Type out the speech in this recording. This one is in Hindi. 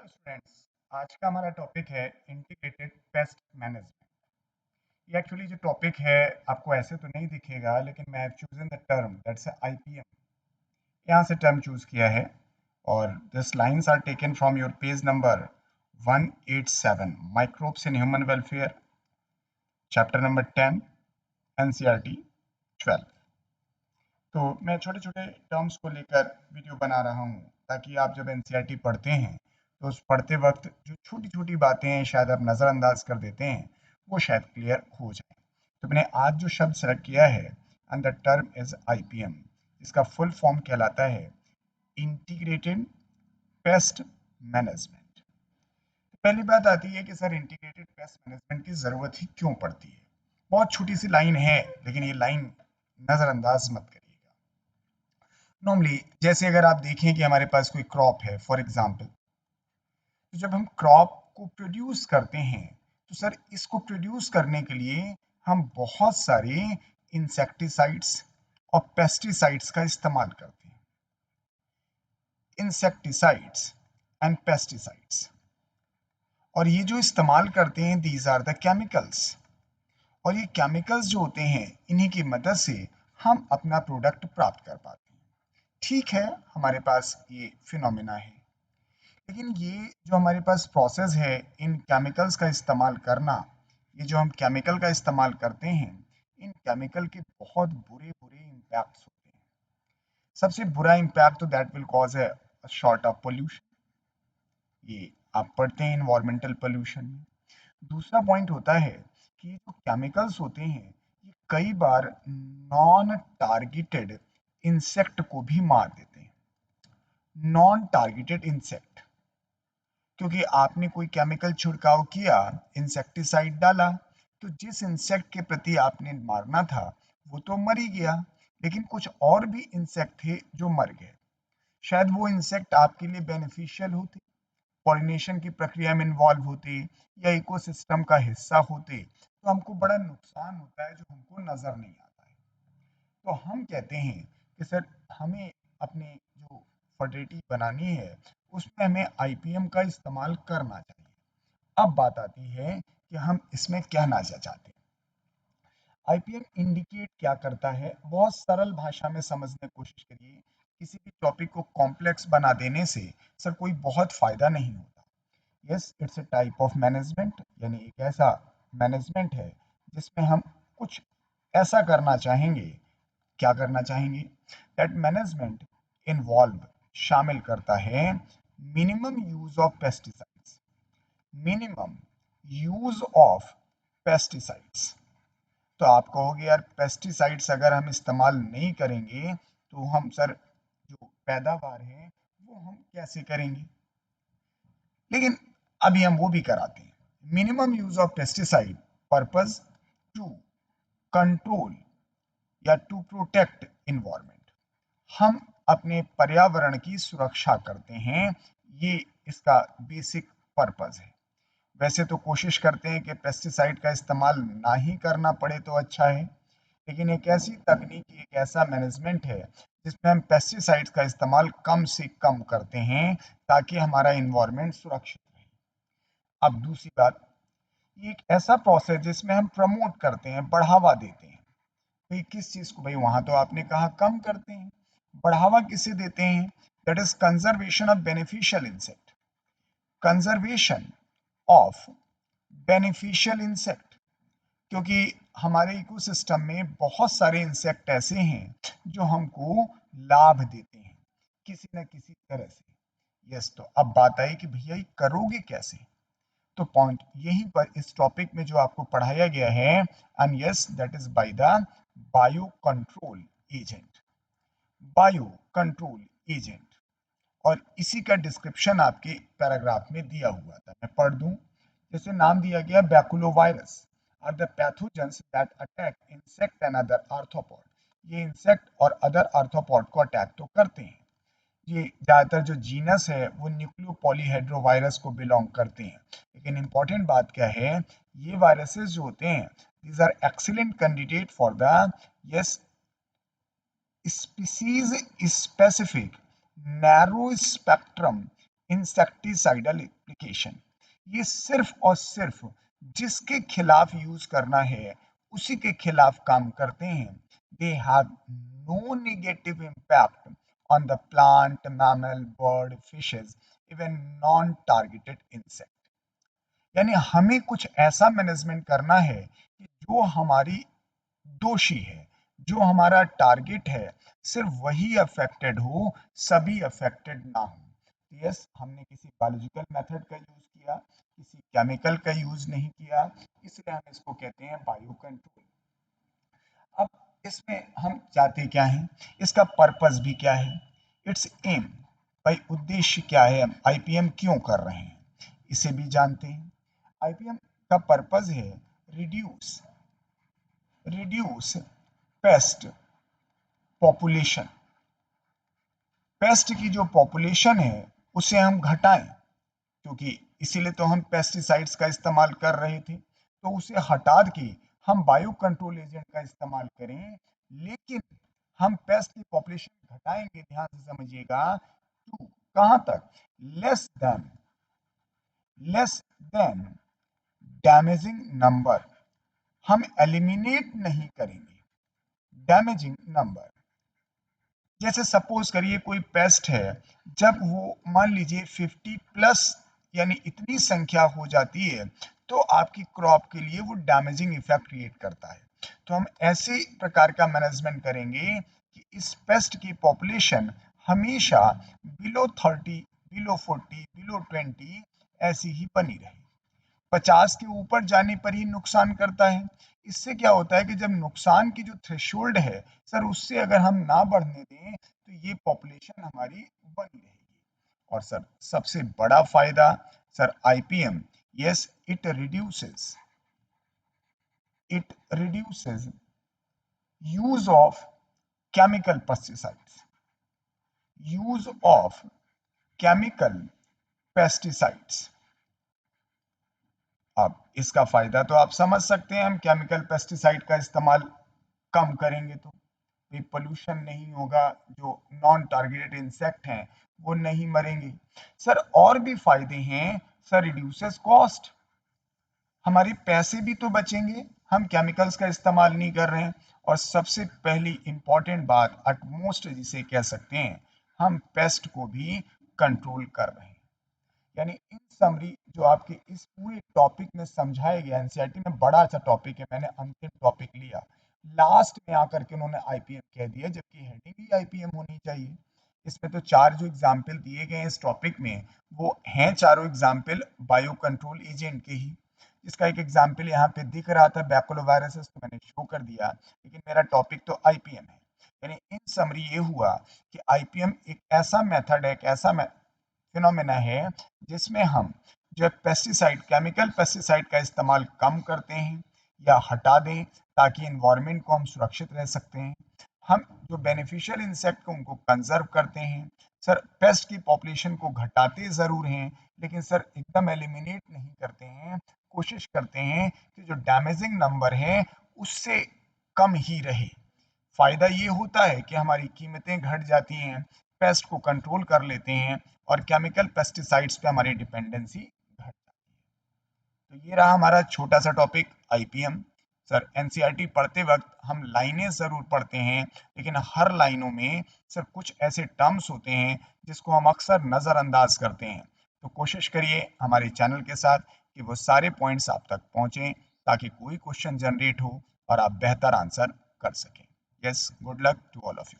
स्टूडेंट्स, आज का हमारा टॉपिक है इंटीग्रेटेड पेस्ट मैनेजमेंट। ये एक्चुअली जो टॉपिक है आपको ऐसे तो नहीं दिखेगा, लेकिन मैं chosen the term that's IPM, यहाँ से टर्म चूज किया है। और this lines are taken from your page number 187, microbes in human welfare, chapter number 10, NCERT 12। तो मैं छोटे छोटे टर्म्स को लेकर वीडियो बना रहा हूँ, ताकि आप जब एनसीईआरटी पढ़ते हैं तो उस पढ़ते वक्त जो छोटी छोटी बातें शायद आप नज़रअंदाज कर देते हैं, वो शायद क्लियर हो जाए। तो मैंने आज जो शब्द सेलेक्ट किया है, and the term is IPM. इसका फुल फॉर्म कहलाता है इंटीग्रेटेड पेस्ट मैनेजमेंट। पहली बात आती है कि सर इंटीग्रेटेड पेस्ट मैनेजमेंट की ज़रूरत ही क्यों पड़ती है। बहुत छोटी सी लाइन है, लेकिन ये लाइन नज़रअंदाज मत करिएगा। नॉर्मली जैसे अगर आप देखें कि हमारे पास कोई क्रॉप है, फॉर एग्जांपल, तो जब हम क्रॉप को प्रोड्यूस करते हैं, तो सर इसको प्रोड्यूस करने के लिए हम बहुत सारे इंसेक्टिसाइड्स और पेस्टिसाइड्स का इस्तेमाल करते हैं। इंसेक्टिसाइड्स एंड पेस्टिसाइड्स, और ये जो इस्तेमाल करते हैं, दीज आर द केमिकल्स। और ये केमिकल्स जो होते हैं, इन्हीं की मदद से हम अपना प्रोडक्ट प्राप्त कर पाते हैं। ठीक है, हमारे पास ये फिनोमिना है, लेकिन ये जो हमारे पास प्रोसेस है इन केमिकल्स का इस्तेमाल करना, ये जो हम केमिकल का इस्तेमाल करते हैं, इन केमिकल के बहुत बुरे बुरे इम्पैक्ट्स होते हैं। सबसे बुरा इम्पैक्ट तो that will cause A short of pollution, ये आप पढ़ते हैं इन्वायरमेंटल पोल्यूशन में। दूसरा पॉइंट होता है कि जो केमिकल्स होते हैं, ये कई बार नॉन टारगेटेड इंसेक्ट को भी मार देते हैं। नॉन टारगेटेड इंसेक्ट, क्योंकि आपने कोई केमिकल छिड़काव किया, इंसेक्टिसाइड डाला, तो जिस इंसेक्ट के प्रति आपने मारना था वो तो मर ही गया, लेकिन कुछ और भी इंसेक्ट थे जो मर गए। शायद वो इंसेक्ट आपके लिए बेनिफिशियल होते, पॉलिनेशन की प्रक्रिया में इन्वॉल्व होते, या इकोसिस्टम का हिस्सा होते, तो हमको बड़ा नुकसान होता है जो हमको नजर नहीं आता है। तो हम कहते हैं कि सर हमें अपने जो फर्टिलिटी बनानी है, उसमें हमें आईपीएम का इस्तेमाल करना चाहिए। अब बात आती है कि हम इसमें कहना क्या चाहते हैं। आईपीएम इंडिकेट क्या करता है, बहुत सरल भाषा में समझने की कोशिश करिए। किसी भी टॉपिक को कॉम्प्लेक्स बना देने से सर कोई बहुत फायदा नहीं होता। Yes, it's a type of management, यानी एक ऐसा मैनेजमेंट है जिसमें हम कुछ ऐसा करना चाहेंगे। क्या करना चाहेंगे? दैट मैनेजमेंट इन्वॉल्व, शामिल करता है minimum use of pesticides. Minimum use of pesticides. तो आप कहोगे यार पेस्टिसाइड्स अगर हम इस्तेमाल नहीं करेंगे, तो हम सर जो पैदावार है वो हम कैसे करेंगे? लेकिन अभी हम वो भी कराते हैं। Minimum use of pesticide purpose to control या टू प्रोटेक्ट इन्वायरमेंट। हम अपने पर्यावरण की सुरक्षा करते हैं, ये इसका बेसिक पर्पस है। वैसे तो कोशिश करते हैं कि पेस्टिसाइड का इस्तेमाल ना ही करना पड़े तो अच्छा है, लेकिन एक ऐसी तकनीक, एक ऐसा मैनेजमेंट है जिसमें हम पेस्टिसाइड्स का इस्तेमाल कम से कम करते हैं, ताकि हमारा इन्वायरमेंट सुरक्षित रहे। अब दूसरी बात, ये एक ऐसा प्रोसेस जिसमें हम प्रमोट करते हैं, बढ़ावा देते हैं। भाई किस चीज को? भाई वहां तो आपने कहा कम करते हैं, बढ़ावा किसे देते हैं? That is conservation of beneficial insect. Conservation of beneficial insect, क्योंकि हमारे इकोसिस्टम में बहुत सारे इंसेक्ट ऐसे हैं जो हमको लाभ देते हैं किसी न किसी तरह से। यस, तो अब बात आई कि भैया ये करोगे कैसे? तो पॉइंट यहीं पर इस टॉपिक में जो आपको पढ़ाया गया है, and yes that is by the bio control agent. Bio control agent, और इसी का डिस्क्रिप्शन आपके पैराग्राफ में दिया हुआ था, मैं पढ़ दूं। जैसे नाम दिया गया, baculovirus are the pathogens that attack insect and other arthropod. ये इंसेक्ट और अदर आर्थ्रोपॉड को अटैक तो करते हैं। ये ज़्यादातर जो जीनस है वो न्यूक्लियो पॉलीहेड्रोवायरस को बिलोंग करते हैं। लेकिन इंपॉर्टेंट बात क्या है, ये वायरसेस जो होते हैं, these are excellent candidate for the yes species specific narrow spectrum insecticidal application, ये सिर्फ और सिर्फ जिसके खिलाफ यूज करना है उसी के खिलाफ काम करते हैं। They have no negative impact on the plant, mammal, bird, fishes, even non targeted insect. यानी हमें कुछ ऐसा मैनेजमेंट करना है कि जो हमारी दोषी है, जो हमारा टारगेट है, सिर्फ वही अफेक्टेड हो, सभी अफेक्टेड ना हो। यस, हमने किसी बायोलॉजिकल मेथड का यूज किया, किसी केमिकल का यूज नहीं किया, इसलिए हम इसको कहते हैं बायो कंट्रोल। अब इसमें हम चाहते क्या हैं, इसका पर्पस भी क्या है, इट्स एम, भाई उद्देश्य क्या है, हम आईपीएम क्यों कर रहे हैं, इसे भी जानते हैं। आईपीएम का पर्पस है reduce reduce paste population. Paste की जो पॉपुलेशन है उसे हम घटाएं, क्योंकि इसीलिए तो हम पेस्टिसाइड्स का इस्तेमाल कर रहे थे, तो उसे हटा के हम बायो कंट्रोल एजेंट का इस्तेमाल करें, लेकिन हम पेस्ट की पॉपुलेशन घटाएंगे, ध्यान से समझिएगा, टू कहां तक, लेस देन डैमेजिंग नंबर, हम एलिमिनेट नहीं करेंगे डैमेजिंग नंबर। जैसे सपोज करिए कोई पेस्ट है, जब वो मान लीजिए 50 प्लस यानी इतनी संख्या हो जाती है तो आपकी क्रॉप के लिए वो डैमेजिंग इफेक्ट क्रिएट करता है। तो हम ऐसे प्रकार का मैनेजमेंट करेंगे कि इस पेस्ट की पॉपुलेशन हमेशा बिलो 30, बिलो 40, बिलो 20 ऐसी ही बनी रहे। 50 के ऊपर जाने पर ही नुकसान करता है। इससे क्या होता है कि जब नुकसान की जो थ्रेशोल्ड है सर, उससे अगर हम ना बढ़ने दें तो ये पॉपुलेशन हमारी बनी रहेगी। और सर सबसे बड़ा फायदा sir IPM, yes, it reduces use of chemical pesticides, use of chemical pesticides. अब इसका फायदा तो आप समझ सकते हैं, हम केमिकल पेस्टिसाइड का इस्तेमाल कम करेंगे तो पोल्यूशन नहीं होगा, जो नॉन टारगेटेड इंसेक्ट हैं वो नहीं मरेंगे। सर और भी फायदे हैं, सर रिड्यूसेस कॉस्ट, हमारे पैसे भी तो बचेंगे, हम केमिकल्स का इस्तेमाल नहीं कर रहे हैं। और सबसे पहली इंपॉर्टेंट बात, अटमोस्ट जिसे कह सकते हैं, हम पेस्ट को भी कंट्रोल कर रहे हैं। यानी इन समरी जो आपके इस पूरे टॉपिक में समझाया गया, एनसीईआरटी में बड़ा अच्छा टॉपिक है, मैंने अंतिम टॉपिक लिया, लास्ट में आकर के उन्होंने आईपीएम कह दिया, जबकि हेडिंग ही आईपीएम होनी चाहिए। इसमें तो चार जो एग्जाम्पल दिए गए हैं इस टॉपिक में, वो हैं चारों एग्जाम्पल बायो कंट्रोल एजेंट के ही। इसका एक एग्जाम्पल यहाँ पे दिख रहा था बैकुलोवायरस, तो मैंने शो कर दिया, लेकिन मेरा टॉपिक तो आईपीएम है। यानी इन समरी ये हुआ कि आईपीएम एक ऐसा मेथड है, एक ऐसा फिनोमेना है जिसमें हम जो पेस्टिसाइड, केमिकल पेस्टिसाइड का इस्तेमाल कम करते हैं या हटा दें, ताकि इन्वायरमेंट को हम सुरक्षित रह सकते हैं। हम जो बेनिफिशियल इंसेक्ट को उनको कंजर्व करते हैं। सर पेस्ट की पॉपुलेशन को घटाते ज़रूर हैं, लेकिन सर एकदम एलिमिनेट नहीं करते हैं, कोशिश करते हैं कि जो डैमेजिंग नंबर है उससे कम ही रहे। फायदा ये होता है कि हमारी कीमतें घट जाती हैं, पेस्ट को कंट्रोल कर लेते हैं और केमिकल पेस्टिसाइड्स पे हमारी डिपेंडेंसी घट जाती है। तो ये रहा हमारा छोटा सा टॉपिक आईपीएम। सर एनसीईआरटी पढ़ते वक्त हम लाइनें ज़रूर पढ़ते हैं, लेकिन हर लाइनों में सर कुछ ऐसे टर्म्स होते हैं जिसको हम अक्सर नज़रअंदाज करते हैं। तो कोशिश करिए हमारे चैनल के साथ कि वो सारे पॉइंट्स आप तक पहुँचें, ताकि कोई क्वेश्चन जनरेट हो और आप बेहतर आंसर कर सकें। Yes, good luck to all of you.